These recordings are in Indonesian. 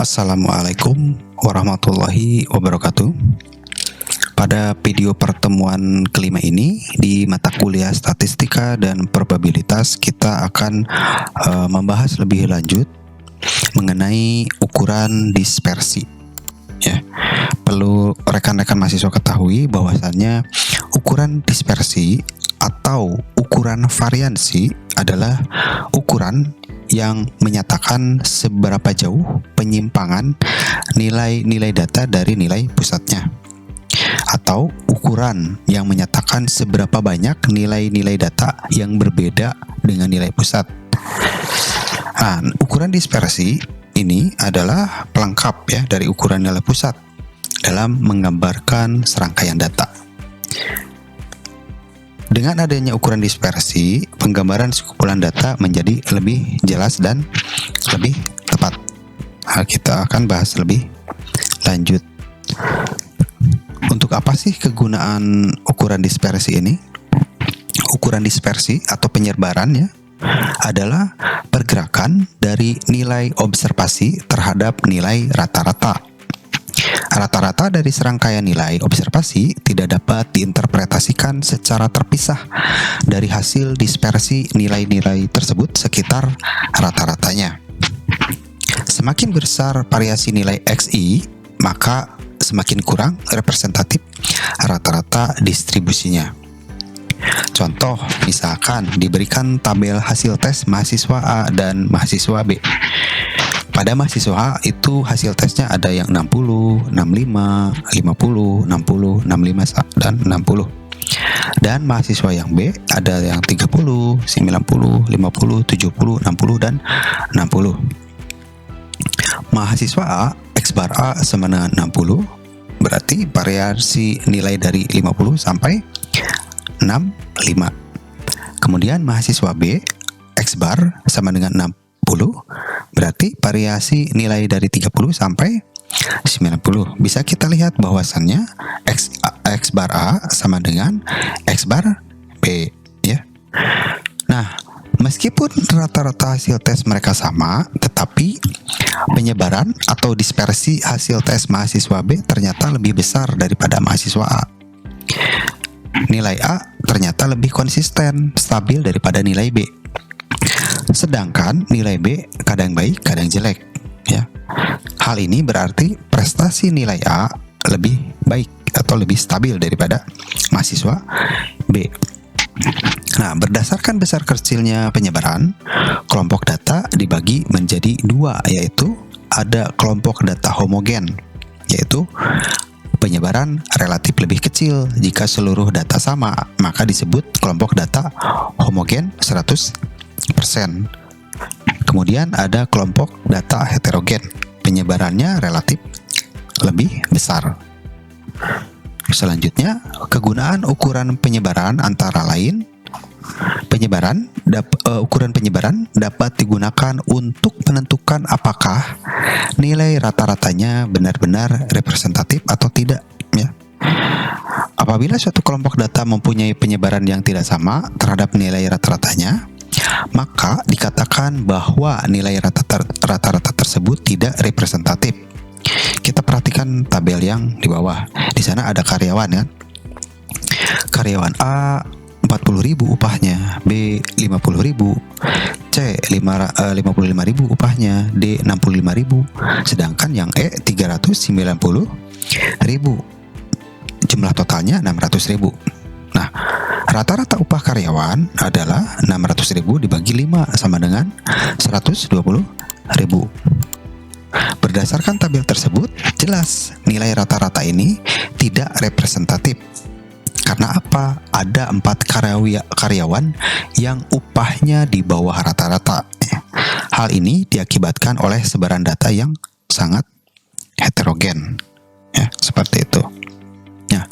Assalamualaikum warahmatullahi wabarakatuh. Pada video pertemuan kelima ini di mata kuliah statistika dan probabilitas kita akan membahas lebih lanjut mengenai ukuran dispersi. Ya, perlu rekan-rekan mahasiswa ketahui bahwasannya ukuran dispersi atau ukuran variansi adalah ukuran yang menyatakan seberapa jauh penyimpangan nilai-nilai data dari nilai pusatnya, atau ukuran yang menyatakan seberapa banyak nilai-nilai data yang berbeda dengan nilai pusat. Nah, ukuran dispersi ini adalah pelengkap ya dari ukuran nilai pusat dalam menggambarkan serangkaian data. Dengan adanya ukuran dispersi, penggambaran sekumpulan data menjadi lebih jelas dan lebih tepat. Nah, kita akan bahas lebih lanjut. Untuk apa sih kegunaan ukuran dispersi ini? Ukuran dispersi atau penyebaran adalah pergerakan dari nilai observasi terhadap nilai rata-rata. Rata-rata dari serangkaian nilai observasi tidak dapat diinterpretasikan secara terpisah dari hasil dispersi nilai-nilai tersebut sekitar rata-ratanya. Semakin besar variasi nilai XI, maka semakin kurang representatif rata-rata distribusinya. Contoh, misalkan diberikan tabel hasil tes mahasiswa A dan mahasiswa B. Pada mahasiswa A itu hasil tesnya ada yang 60, 65, 50, 60, 65, dan 60. Dan mahasiswa yang B ada yang 30, 90, 50, 70, 60, dan 60. Mahasiswa A, X bar A sama dengan 60, berarti variasi nilai dari 50 sampai 65. Kemudian mahasiswa B, X bar sama dengan 60, berarti variasi nilai dari 30 sampai 90. Bisa kita lihat bahwasannya X bar A sama dengan X bar B ya. Nah, meskipun rata-rata hasil tes mereka sama, tetapi penyebaran atau dispersi hasil tes mahasiswa B ternyata lebih besar daripada mahasiswa A. Nilai A ternyata lebih konsisten, stabil daripada nilai B. Sedangkan nilai B kadang baik, kadang jelek ya. Hal ini berarti prestasi nilai A lebih baik atau lebih stabil daripada mahasiswa B. Nah, berdasarkan besar kecilnya penyebaran, kelompok data dibagi menjadi dua, yaitu ada kelompok data homogen, yaitu penyebaran relatif lebih kecil. Jika seluruh data sama, maka disebut kelompok data homogen 100%. Kemudian ada kelompok data heterogen, penyebarannya relatif lebih besar. Selanjutnya, kegunaan ukuran penyebaran antara lain ukuran penyebaran dapat digunakan untuk menentukan apakah nilai rata-ratanya benar-benar representatif atau tidak ya. Apabila suatu kelompok data mempunyai penyebaran yang tidak sama terhadap nilai rata-ratanya, maka dikatakan bahwa nilai rata-rata tersebut tidak representatif. Kita perhatikan tabel yang di bawah. Di sana ada karyawan kan. Karyawan A 40.000 upahnya, B 50.000, C 55.000 upahnya, D 65.000, sedangkan yang E 390.000. Jumlah totalnya 600.000. Nah, rata-rata upah karyawan adalah 600.000 dibagi 5 sama dengan 120.000. Berdasarkan tabel tersebut, jelas nilai rata-rata ini tidak representatif. Karena apa? Ada 4 karyawan yang upahnya di bawah rata-rata. Hal ini diakibatkan oleh sebaran data yang sangat heterogen. Ya, seperti itu. Ya.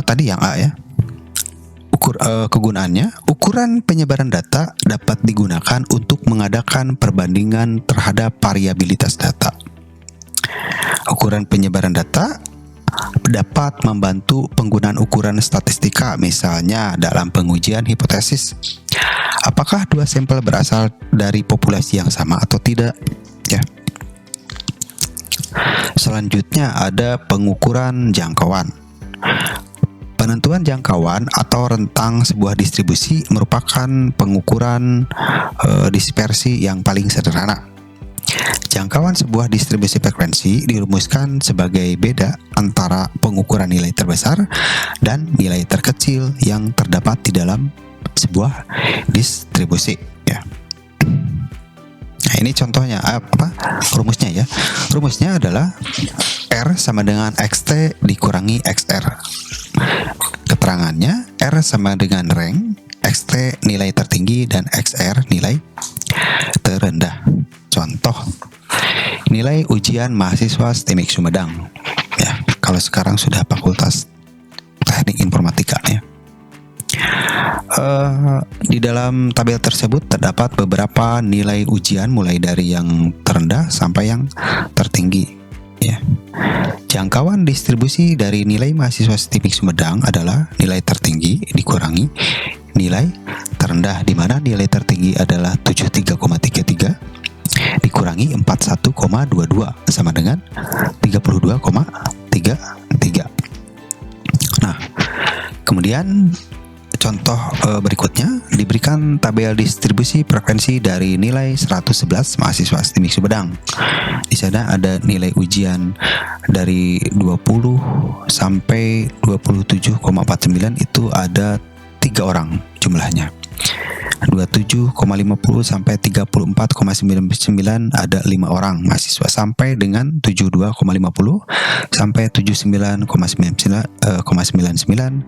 Tadi yang A ya. Kegunaannya, ukuran penyebaran data dapat digunakan untuk mengadakan perbandingan terhadap variabilitas data. Ukuran penyebaran data dapat membantu penggunaan ukuran statistika, misalnya dalam pengujian hipotesis. Apakah dua sampel berasal dari populasi yang sama atau tidak? Ya. Selanjutnya ada pengukuran jangkauan. Penentuan jangkauan atau rentang sebuah distribusi merupakan pengukuran dispersi yang paling sederhana. Jangkauan sebuah distribusi frekuensi dirumuskan sebagai beda antara pengukuran nilai terbesar dan nilai terkecil yang terdapat di dalam sebuah distribusi, ya. Nah, ini contohnya rumusnya ya. Rumusnya adalah R sama dengan XT dikurangi XR. Keterangannya R sama dengan rank, XT nilai tertinggi dan XR nilai terendah. Contoh nilai ujian mahasiswa STEMIK Sumedang, ya, kalau sekarang sudah Fakultas Teknik Informatika, ya. Di dalam tabel tersebut terdapat beberapa nilai ujian mulai dari yang terendah sampai yang tertinggi, ya. Jangkauan distribusi dari nilai mahasiswa STEMIK Sumedang adalah nilai tertinggi dikurangi nilai terendah, di mana nilai tertinggi adalah 73,33 dikurangi 41,22 sama dengan 32,33. Nah, kemudian contoh berikutnya diberikan tabel distribusi frekuensi dari nilai 111 mahasiswa STEMIK Sumedang. Di sana ada nilai ujian dari 20 sampai 27,49, itu ada 3 orang jumlahnya. 27,50 sampai 34,99 ada 5 orang mahasiswa, sampai dengan 72,50 sampai 79,99 3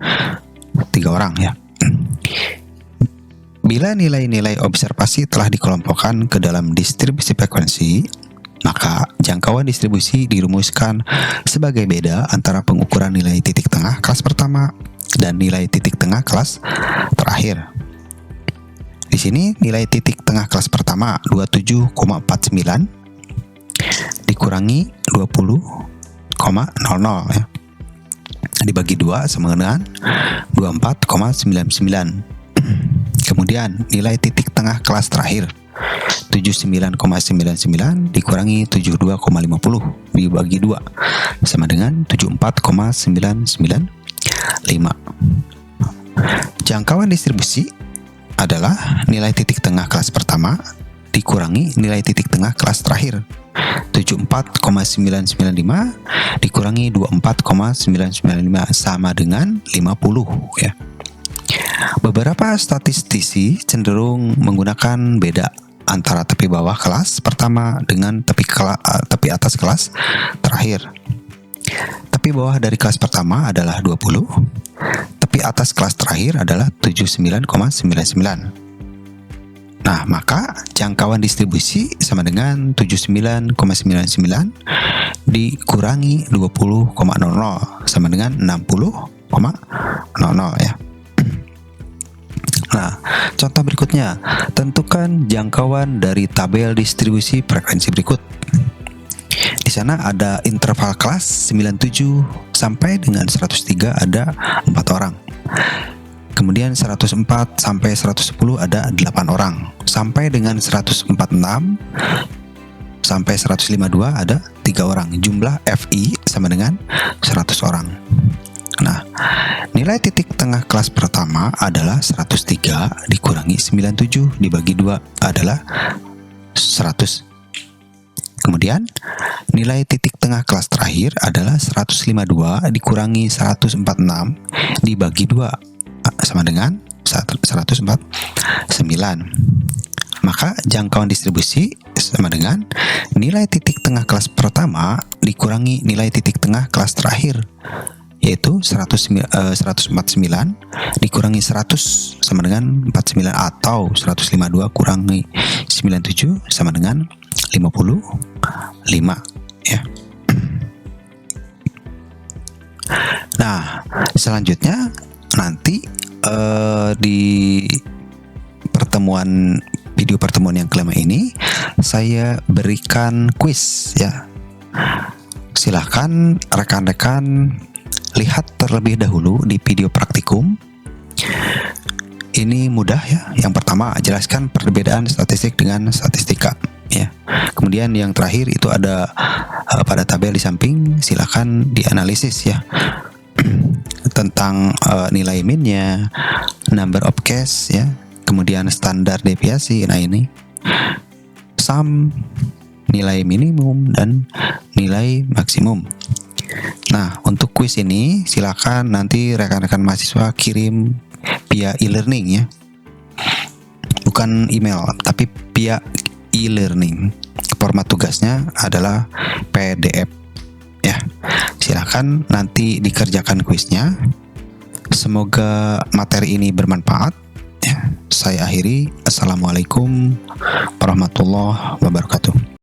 orang, ya. Bila nilai-nilai observasi telah dikelompokkan ke dalam distribusi frekuensi, maka jangkauan distribusi dirumuskan sebagai beda antara pengukuran nilai titik tengah kelas pertama dan nilai titik tengah kelas terakhir. Di sini nilai titik tengah kelas pertama 27,49 dikurangi 20,00, ya, dibagi 2 sama dengan 24,99. Kemudian nilai titik tengah kelas terakhir 79,99 dikurangi 72,50 dibagi 2 sama dengan 74,995. Jangkauan distribusi adalah nilai titik tengah kelas pertama dikurangi nilai titik tengah kelas terakhir 74,995 dikurangi 24,995 sama dengan 50, ya. Beberapa statistisi cenderung menggunakan beda antara tepi bawah kelas pertama dengan tepi atas kelas terakhir. Tepi bawah dari kelas pertama adalah 20, tepi atas kelas terakhir adalah 79,99. Nah, maka jangkauan distribusi sama dengan 79,99 dikurangi 20,00 sama dengan 60,00, ya. Nah, contoh berikutnya, tentukan jangkauan dari tabel distribusi frekuensi berikut. Di sana ada interval kelas 97 sampai dengan 103 ada 4 orang. Kemudian 104 sampai 110 ada 8 orang. Sampai dengan 146 sampai 152 ada 3 orang. Jumlah FI sama dengan 100 orang. Nah, nilai titik tengah kelas pertama adalah 103 dikurangi 97 dibagi 2 adalah 100. Kemudian nilai titik tengah kelas terakhir adalah 152 dikurangi 146 dibagi 2 sama dengan 149. Maka jangkauan distribusi sama dengan nilai titik tengah kelas pertama dikurangi nilai titik tengah kelas terakhir, yaitu 149 dikurangi 100 sama dengan 49, atau 152 kurangi 97 sama dengan 55, ya. Nah, selanjutnya nanti di video pertemuan yang kelima ini saya berikan kuis, ya. Silahkan rekan-rekan lihat terlebih dahulu di video praktikum. Ini mudah, ya. Yang pertama, jelaskan perbedaan statistik dengan statistika. ya. Kemudian yang terakhir itu ada pada tabel di samping, silakan dianalisis ya tentang nilai minnya, number of case ya, kemudian standar deviasi. Nah ini sum, nilai minimum dan nilai maksimum. Nah, untuk kuis ini silakan nanti rekan-rekan mahasiswa kirim via e-learning ya. Bukan email, tapi via e-learning. Format tugasnya adalah PDF ya. Silakan nanti dikerjakan kuisnya. Semoga materi ini bermanfaat ya. Saya akhiri. Assalamualaikum warahmatullahi wabarakatuh.